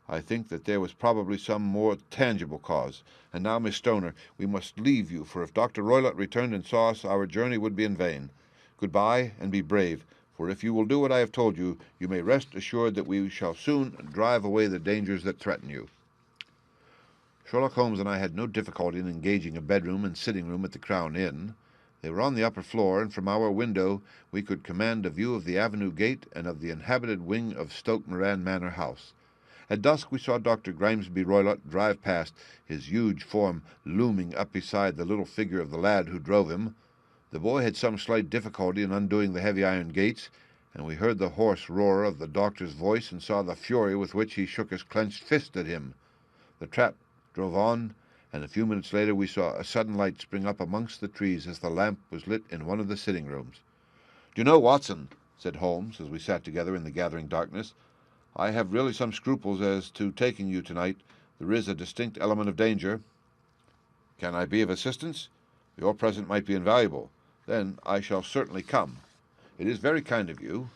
S1: I think that there was probably some more tangible cause. And now, Miss Stoner, we must leave you, for if Dr. Roylott returned and saw us, our journey would be in vain. Good-bye, and be brave, for if you will do what I have told you, you may rest assured that we shall soon drive away the dangers that threaten you." Sherlock Holmes and I had no difficulty in engaging a bedroom and sitting-room at the Crown Inn. They were on the upper floor, and from our window we could command a view of the avenue gate and of the inhabited wing of Stoke Moran Manor House. At dusk we saw Dr. Grimesby Roylott drive past, his huge form looming up beside the little figure of the lad who drove him. The boy had some slight difficulty in undoing the heavy iron gates, and we heard the hoarse roar of the doctor's voice and saw the fury with which he shook his clenched fist at him. The trap drove on, and a few minutes later we saw a sudden light spring up amongst the trees as the lamp was lit in one of the sitting-rooms. "Do you know, Watson," said Holmes, as we sat together in the gathering darkness, "I have really some scruples as to taking you tonight. There is a distinct element of danger." "Can I be of assistance?" "Your presence might be invaluable." "Then I shall certainly come." "It is very kind of you."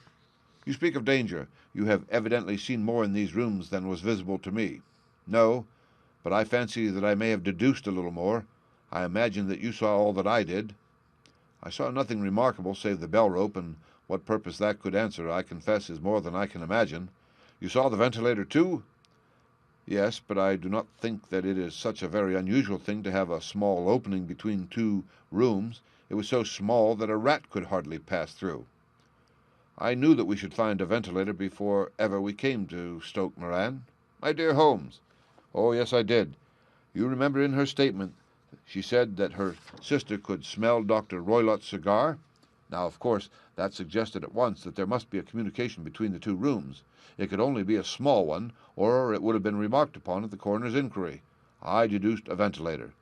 S1: "You speak of danger. You have evidently seen more in these rooms than was visible to me." "No, but I fancy that I may have deduced a little more. I imagine that you saw all that I did." "I saw nothing remarkable save the bell-rope, and what purpose that could answer, I confess, is more than I can imagine." "You saw the ventilator, too?" Yes, but I do not think that it is such a very unusual thing to have a small opening between two rooms. It was so small that a rat could hardly pass through. I knew that we should find a ventilator before ever we came to Stoke Moran. My dear Holmes. Oh, yes, I did. You remember in her statement she said that her sister could smell Dr. Roylott's cigar? Now, of course, that suggested at once that there must be a communication between the two rooms. It could only be a small one, or it would have been remarked upon at the coroner's inquiry. I deduced a ventilator.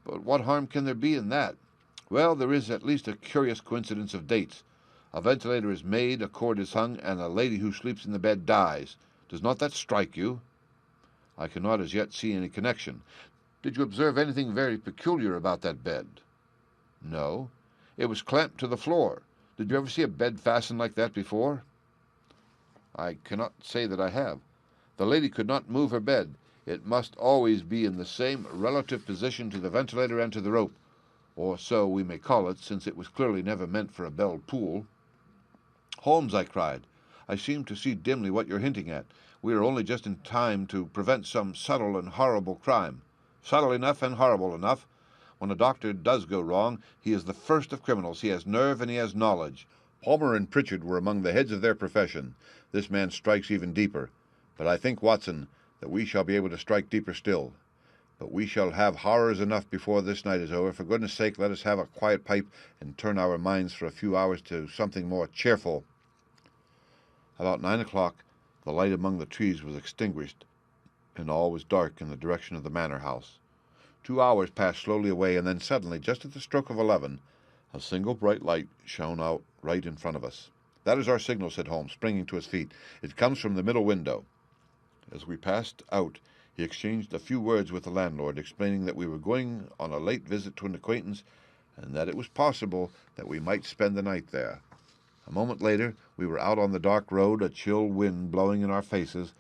S1: But what harm can there be in that? Well, there is at least a curious coincidence of dates. A ventilator is made, a cord is hung, and a lady who sleeps in the bed dies. Does not that strike you? I cannot as yet see any connection. Did you observe anything very peculiar about that bed? No. It was clamped to the floor. Did you ever see a bed fastened like that before? I cannot say that I have. The lady could not move her bed. It must always be in the same relative position to the ventilator and to the rope, or so we may call it, since it was clearly never meant for a bell pull. Holmes, I cried, I seem to see dimly what you're hinting at. We are only just in time to prevent some subtle and horrible crime. Subtle enough and horrible enough. When a doctor does go wrong, he is the first of criminals. He has nerve and he has knowledge. Palmer and Pritchard were among the heads of their profession. This man strikes even deeper. But I think, Watson, that we shall be able to strike deeper still. But we shall have horrors enough before this night is over. For goodness sake, let us have a quiet pipe and turn our minds for a few hours to something more cheerful. About 9 o'clock, the light among the trees was extinguished, and all was dark in the direction of the manor house. 2 hours passed slowly away, and then suddenly, just at the stroke of 11, a single bright light shone out right in front of us. That is our signal, said Holmes, springing to his feet. It comes from the middle window. As we passed out, he exchanged a few words with the landlord, explaining that we were going on a late visit to an acquaintance, and that it was possible that we might spend the night there. A moment later, we were out on the dark road, a chill wind blowing in our faces,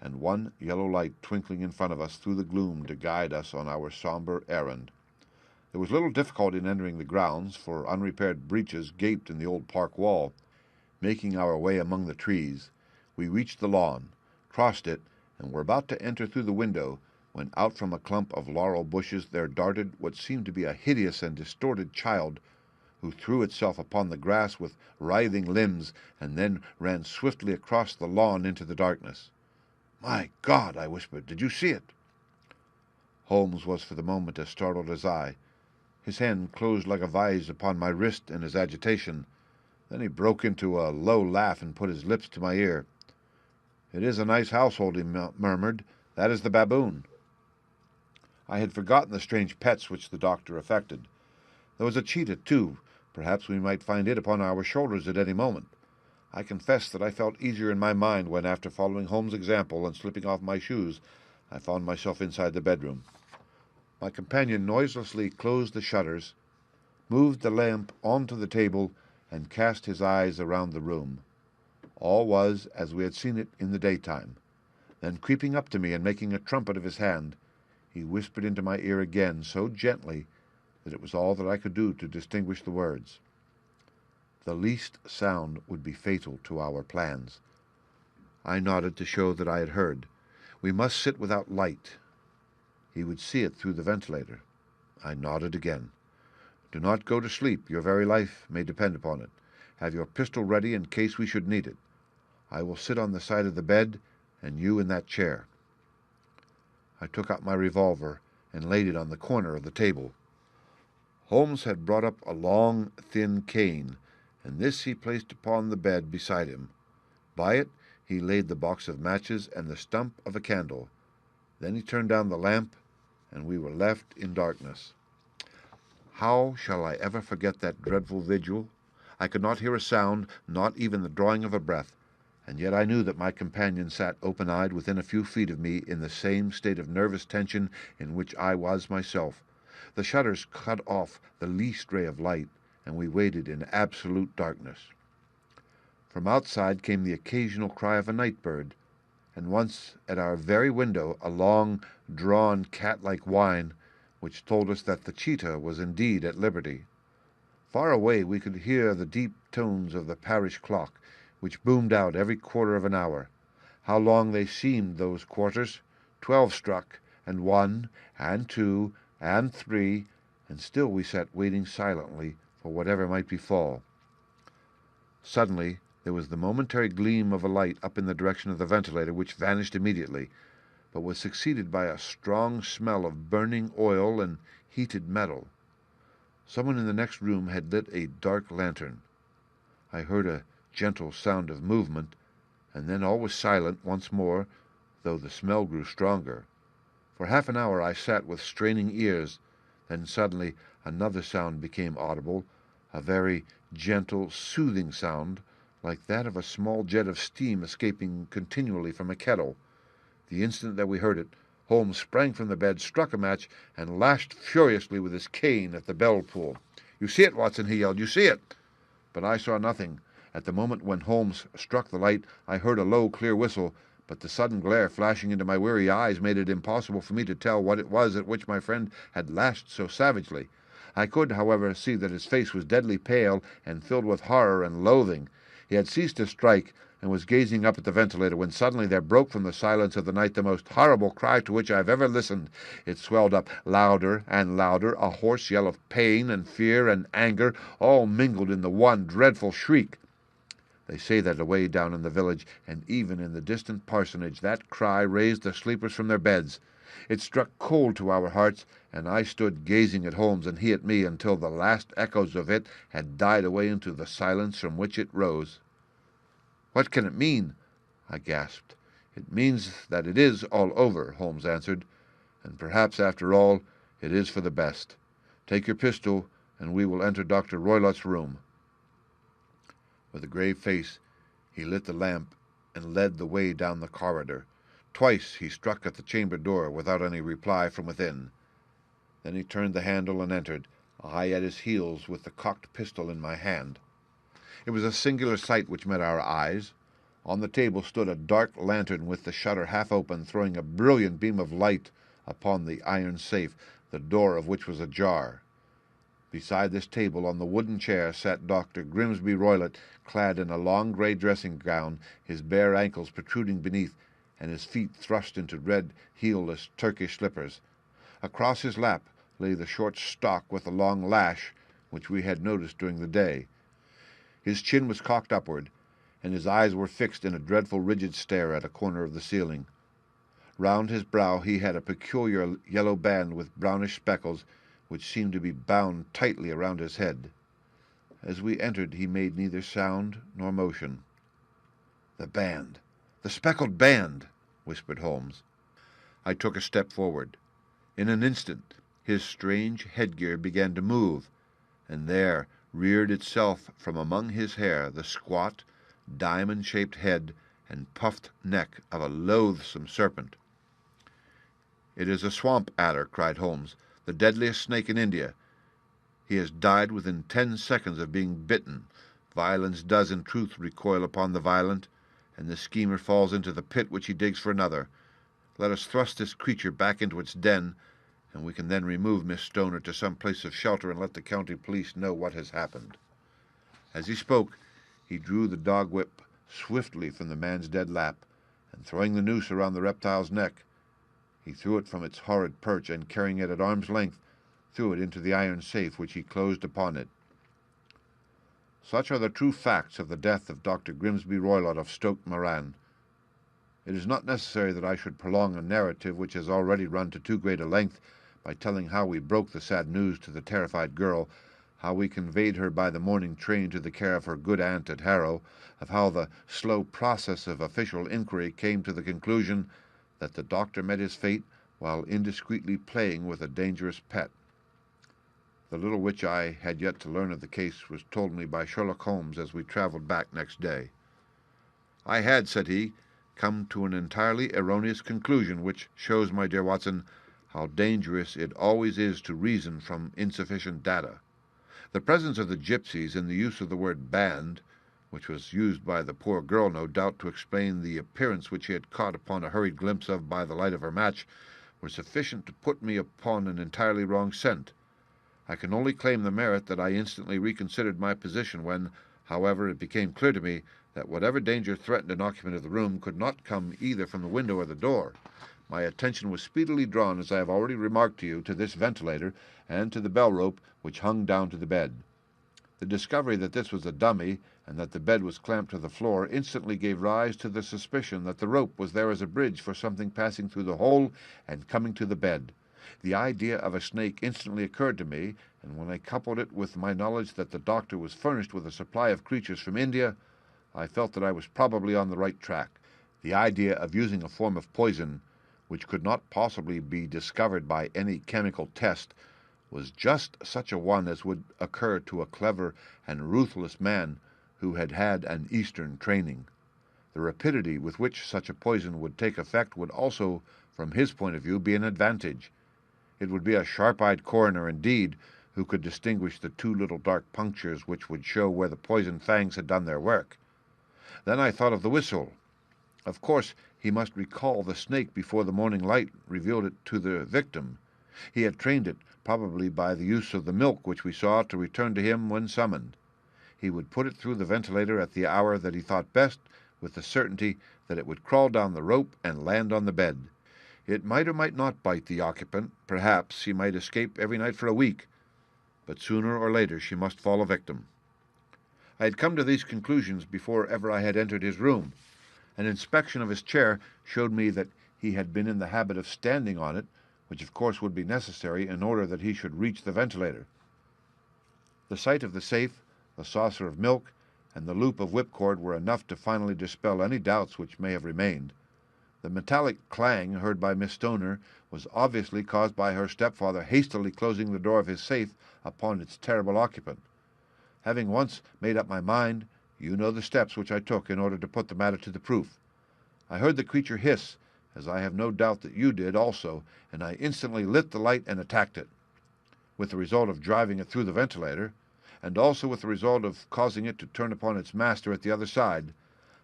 S1: and one yellow light twinkling in front of us through the gloom to guide us on our somber errand. There was little difficulty in entering the grounds, for unrepaired breaches gaped in the old park wall. Making our way among the trees, we reached the lawn, crossed it, and were about to enter through the window, when out from a clump of laurel bushes there darted what seemed to be a hideous and distorted child, who threw itself upon the grass with writhing limbs, and then ran swiftly across the lawn into the darkness. "My God!" I whispered. "Did you see it?" Holmes was for the moment as startled as I. His hand closed like a vise upon my wrist in his agitation. Then he broke into a low laugh and put his lips to my ear. "It is a nice household," he murmured. "That is the baboon." I had forgotten the strange pets which the doctor affected. There was a cheetah, too. Perhaps we might find it upon our shoulders at any moment. I confess that I felt easier in my mind when, after following Holmes' example and slipping off my shoes, I found myself inside the bedroom. My companion noiselessly closed the shutters, moved the lamp onto the table, and cast his eyes around the room. All was as we had seen it in the daytime. Then, creeping up to me and making a trumpet of his hand, he whispered into my ear again so gently that it was all that I could do to distinguish the words. The least sound would be fatal to our plans. I nodded to show that I had heard. We must sit without light. He would see it through the ventilator. I nodded again. Do not go to sleep. Your very life may depend upon it. Have your pistol ready in case we should need it. I will sit on the side of the bed, and you in that chair. I took out my revolver and laid it on the corner of the table. Holmes had brought up a long, thin cane, and this he placed upon the bed beside him. By it he laid the box of matches and the stump of a candle. Then he turned down the lamp, and we were left in darkness. How shall I ever forget that dreadful vigil? I could not hear a sound, not even the drawing of a breath, and yet I knew that my companion sat open-eyed within a few feet of me in the same state of nervous tension in which I was myself. The shutters cut off the least ray of light, and we waited in absolute darkness. From outside came the occasional cry of a night bird, and once at our very window a long, drawn, cat-like whine, which told us that the cheetah was indeed at liberty. Far away we could hear the deep tones of the parish clock, which boomed out every quarter of an hour. How long they seemed, those quarters! 12 struck, and 1, and 2, and 3, and still we sat waiting silently for whatever might befall. Suddenly there was the momentary gleam of a light up in the direction of the ventilator, which vanished immediately, but was succeeded by a strong smell of burning oil and heated metal. Someone in the next room had lit a dark lantern. I heard a gentle sound of movement, and then all was silent once more, though the smell grew stronger. For half an hour I sat with straining ears. Then suddenly another sound became audible, a very gentle, soothing sound, like that of a small jet of steam escaping continually from a kettle. The instant that we heard it, Holmes sprang from the bed, struck a match, and lashed furiously with his cane at the bell pull. "You see it, Watson," he yelled. "You see it!" But I saw nothing. At the moment when Holmes struck the light, I heard a low, clear whistle, but the sudden glare flashing into my weary eyes made it impossible for me to tell what it was at which my friend had lashed so savagely. I could, however, see that his face was deadly pale and filled with horror and loathing. He had ceased to strike, and was gazing up at the ventilator, when suddenly there broke from the silence of the night the most horrible cry to which I have ever listened. It swelled up louder and louder, a hoarse yell of pain and fear and anger, all mingled in the one dreadful shriek. They say that away down in the village, and even in the distant parsonage, that cry raised the sleepers from their beds. It struck cold to our hearts, and I stood gazing at Holmes and he at me until the last echoes of it had died away into the silence from which it rose. "What can it mean?" I gasped. "It means that it is all over," Holmes answered, "and perhaps, after all, it is for the best. Take your pistol, and we will enter Dr. Roylott's room." With a grave face, he lit the lamp and led the way down the corridor. Twice he struck at the chamber door without any reply from within. Then he turned the handle and entered, I at his heels with the cocked pistol in my hand. It was a singular sight which met our eyes. On the table stood a dark lantern with the shutter half open, throwing a brilliant beam of light upon the iron safe, the door of which was ajar. Beside this table, on the wooden chair, sat Dr. Grimsby Roylott, clad in a long grey dressing gown, his bare ankles protruding beneath, and his feet thrust into red, heelless Turkish slippers. Across his lap lay the short stock with the long lash, which we had noticed during the day. His chin was cocked upward, and his eyes were fixed in a dreadful rigid stare at a corner of the ceiling. Round his brow he had a peculiar yellow band with brownish speckles, which seemed to be bound tightly around his head. As we entered he made neither sound nor motion. "The band! The speckled band!" whispered Holmes. I took a step forward. In an instant his strange headgear began to move, and there reared itself from among his hair the squat, diamond-shaped head and puffed neck of a loathsome serpent. "It is a swamp adder," cried Holmes, "the deadliest snake in India. He has died within 10 seconds of being bitten. Violence does in truth recoil upon the violent, and the schemer falls into the pit which he digs for another. Let us thrust this creature back into its den, and we can then remove Miss Stoner to some place of shelter and let the county police know what has happened." As he spoke, he drew the dog whip swiftly from the man's dead lap, and throwing the noose around the reptile's neck, he threw it from its horrid perch, and carrying it at arm's length, threw it into the iron safe, which he closed upon it. Such are the true facts of the death of Dr. Grimsby Roylott of Stoke Moran. It is not necessary that I should prolong a narrative which has already run to too great a length by telling how we broke the sad news to the terrified girl, how we conveyed her by the morning train to the care of her good aunt at Harrow, of how the slow process of official inquiry came to the conclusion that the doctor met his fate while indiscreetly playing with a dangerous pet. The little which I had yet to learn of the case was told me by Sherlock Holmes as we travelled back next day. "I had," said he, "come to an entirely erroneous conclusion, which shows, my dear Watson, how dangerous it always is to reason from insufficient data. The presence of the gypsies and the use of the word band, which was used by the poor girl, no doubt, to explain the appearance which he had caught upon a hurried glimpse of by the light of her match, were sufficient to put me upon an entirely wrong scent. I can only claim the merit that I instantly reconsidered my position when, however, it became clear to me that whatever danger threatened an occupant of the room could not come either from the window or the door, My attention was speedily drawn, as I have already remarked to you, to this ventilator and to the bell rope which hung down to the bed. The discovery that this was a dummy and that the bed was clamped to the floor instantly gave rise to the suspicion that the rope was there as a bridge for something passing through the hole and coming to the bed. The idea of a snake instantly occurred to me, and when I coupled it with my knowledge that the doctor was furnished with a supply of creatures from India, I felt that I was probably on the right track. The idea of using a form of poison, which could not possibly be discovered by any chemical test, was just such a one as would occur to a clever and ruthless man who had had an Eastern training. The rapidity with which such a poison would take effect would also, from his point of view, be an advantage. It would be a sharp-eyed coroner, indeed, who could distinguish the two little dark punctures which would show where the poison fangs had done their work. Then I thought of the whistle. Of course, he must recall the snake before the morning light revealed it to the victim. He had trained it, probably by the use of the milk which we saw, to return to him when summoned. He would put it through the ventilator at the hour that he thought best, with the certainty that it would crawl down the rope and land on the bed. It might or might not bite the occupant. Perhaps he might escape every night for a week, but sooner or later she must fall a victim. I had come to these conclusions before ever I had entered his room. An inspection of his chair showed me that he had been in the habit of standing on it, which of course would be necessary in order that he should reach the ventilator. The sight of the safe, the saucer of milk, and the loop of whipcord were enough to finally dispel any doubts which may have remained. The metallic clang heard by Miss Stoner was obviously caused by her stepfather hastily closing the door of his safe upon its terrible occupant. Having once made up my mind, you know the steps which I took in order to put the matter to the proof. I heard the creature hiss, as I have no doubt that you did also, and I instantly lit the light and attacked it, with the result of driving it through the ventilator, and also with the result of causing it to turn upon its master at the other side.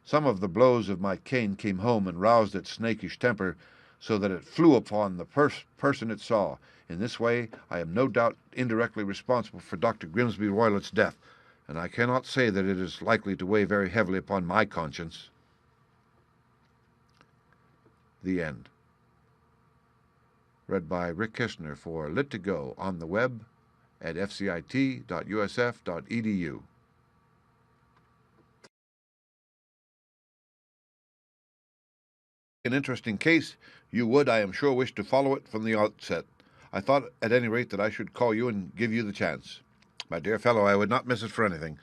S1: Some of the blows of my cane came home and roused its snakish temper, so that it flew upon the person it saw. In this way I am no doubt indirectly responsible for Dr. Grimsby Roylett's death, and I cannot say that it is likely to weigh very heavily upon my conscience. The end. Read by Rick Kistner for Lit2Go on the web at fcit.usf.edu. An interesting case. You would, I am sure, wish to follow it from the outset. I thought, at any rate, that I should call you and give you the chance. My dear fellow, I would not miss it for anything.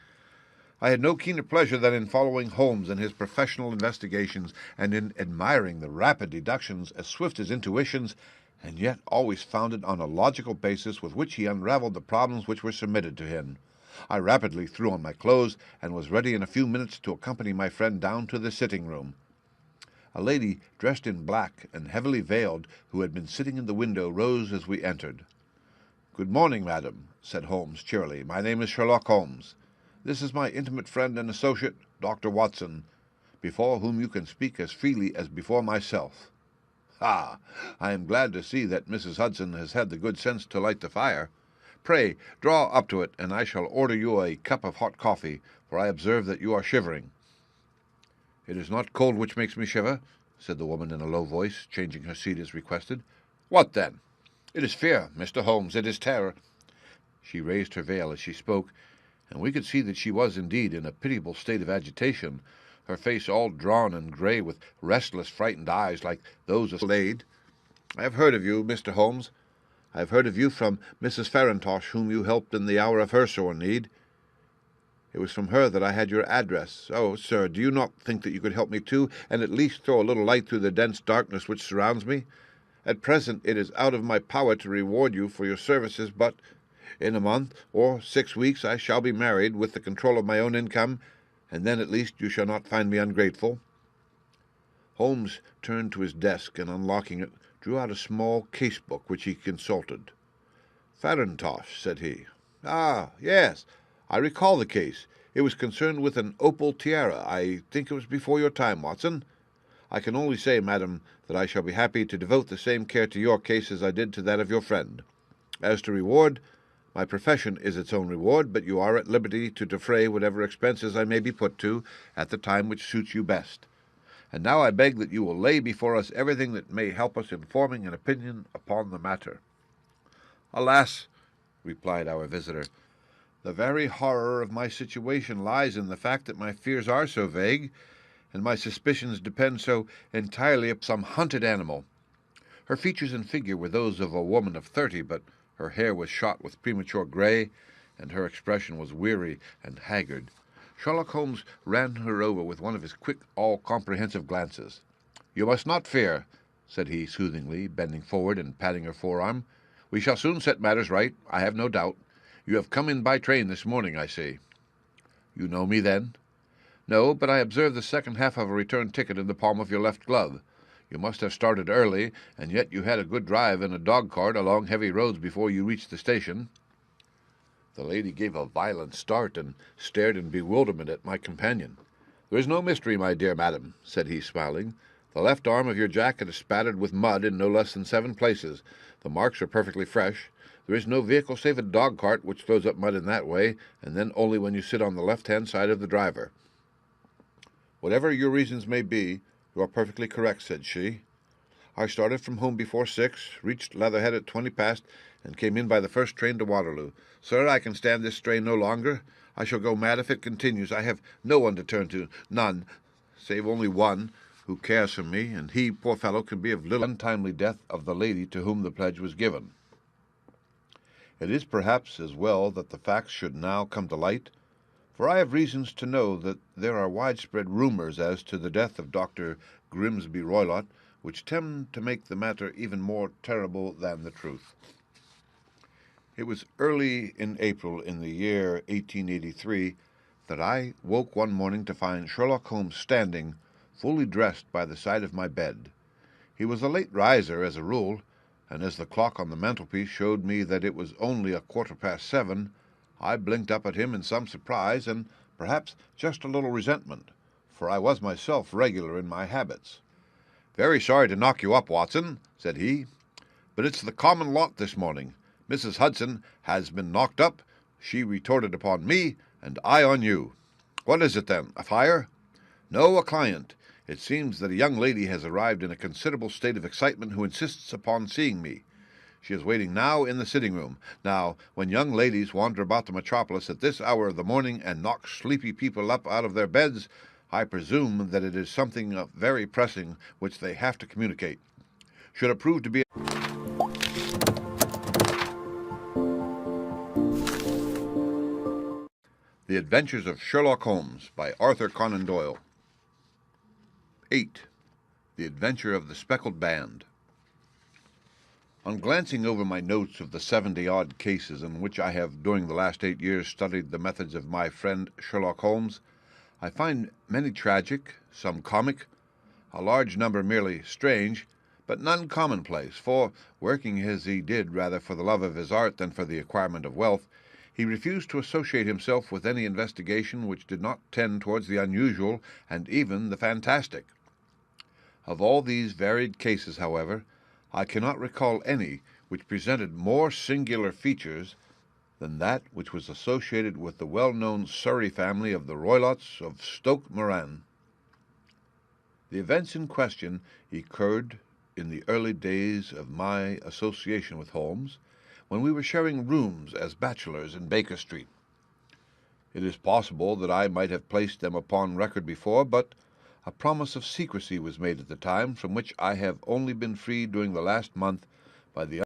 S1: I had no keener pleasure than in following Holmes in his professional investigations and in admiring the rapid deductions as swift as intuitions, and yet always founded on a logical basis with which he unraveled the problems which were submitted to him. I rapidly threw on my clothes and was ready in a few minutes to accompany my friend down to the sitting-room. A lady dressed in black and heavily veiled, who had been sitting in the window, rose as we entered. "Good morning, madam," said Holmes cheerily. "My name is Sherlock Holmes. This is my intimate friend and associate, Dr. Watson, before whom you can speak as freely as before myself. Ah, I am glad to see that Mrs. Hudson has had the good sense to light the fire. Pray, draw up to it, and I shall order you a cup of hot coffee, for I observe that you are shivering." "It is not cold which makes me shiver," said the woman in a low voice, changing her seat as requested. "What then?" "It is fear, Mr. Holmes, it is terror." She raised her veil as she spoke, and we could see that she was indeed in a pitiable state of agitation, her face all drawn and grey, with restless, frightened eyes like those of a maid. "I have heard of you, Mr. Holmes. I have heard of you from Mrs. Farintosh, whom you helped in the hour of her sore need. It was from her that I had your address. Oh, sir, do you not think that you could help me too, and at least throw a little light through the dense darkness which surrounds me? At present it is out of my power to reward you for your services, but in a month or 6 weeks I shall be married, with the control of my own income, and then at least you shall not find me ungrateful." Holmes turned to his desk, and unlocking it, drew out a small case-book which he consulted. "Farintosh," said he. "Ah, yes, I recall the case. It was concerned with an opal tiara. I think it was before your time, Watson. I can only say, madam, that I shall be happy to devote the same care to your case as I did to that of your friend. As to reward, my profession is its own reward, but you are at liberty to defray whatever expenses I may be put to at the time which suits you best. and now I beg that you will lay before us everything that may help us in forming an opinion upon the matter." "Alas," replied our visitor, "the very horror of my situation lies in the fact that my fears are so vague, and my suspicions depend so entirely upon some hunted animal." Her features and figure were those of a woman of 30, but her hair was shot with premature gray, and her expression was weary and haggard. Sherlock Holmes ran her over with one of his quick, all-comprehensive glances. "You must not fear," said he soothingly, bending forward and patting her forearm. "We shall soon set matters right, I have no doubt. You have come in by train this morning, I see." "You know me, then?" "No, but I observed the second half of a return ticket in the palm of your left glove. You must have started early, and yet you had a good drive in a dog-cart along heavy roads before you reached the station." The lady gave a violent start and stared in bewilderment at my companion. "There is no mystery, my dear madam," said he, smiling. "The left arm of your jacket is spattered with mud in no less than 7 places. The marks are perfectly fresh. There is no vehicle save a dog-cart which throws up mud in that way, and then only when you sit on the left-hand side of the driver." "Whatever your reasons may be, you are perfectly correct," said she. "I started from home before 6, reached Leatherhead at 20 past, and came in by the first train to Waterloo. Sir, I can stand this strain no longer. I shall go mad if it continues. I have no one to turn to, none, save only one, who cares for me, and he, poor fellow, can be of little untimely death of the lady to whom the pledge was given. It is perhaps as well that the facts should now come to light, for I have reasons to know that there are widespread rumors as to the death of Dr. Grimsby Roylott, which tend to make the matter even more terrible than the truth." It was early in April in the year 1883 that I woke one morning to find Sherlock Holmes standing, fully dressed, by the side of my bed. He was a late riser as a rule, and as the clock on the mantelpiece showed me that it was only 7:15, I blinked up at him in some surprise and perhaps just a little resentment, for I was myself regular in my habits. "Very sorry to knock you up, Watson," said he, "but it's the common lot this morning. Mrs. Hudson has been knocked up. She retorted upon me, and I on you. What is it, then? A fire?" "No, a client. It seems that a young lady has arrived in a considerable state of excitement who insists upon seeing me. She is waiting now in the sitting-room. Now, when young ladies wander about the metropolis at this hour of the morning and knock sleepy people up out of their beds, I presume that it is something very pressing which they have to communicate. Should it prove to be The Adventures of Sherlock Holmes by Arthur Conan Doyle. 8. The Adventure of the Speckled Band. On glancing over my notes of the 70-odd cases in which I have during the last 8 years studied the methods of my friend Sherlock Holmes, I find many tragic, some comic, a large number merely strange, but none commonplace, for, working as he did rather for the love of his art than for the acquirement of wealth, he refused to associate himself with any investigation which did not tend towards the unusual and even the fantastic. Of all these varied cases, however, I cannot recall any which presented more singular features than that which was associated with the well-known Surrey family of the Roylotts of Stoke Moran. The events in question occurred in the early days of my association with Holmes, when we were sharing rooms as bachelors in Baker Street. It is possible that I might have placed them upon record before, but a promise of secrecy was made at the time, from which I have only been freed during the last month by the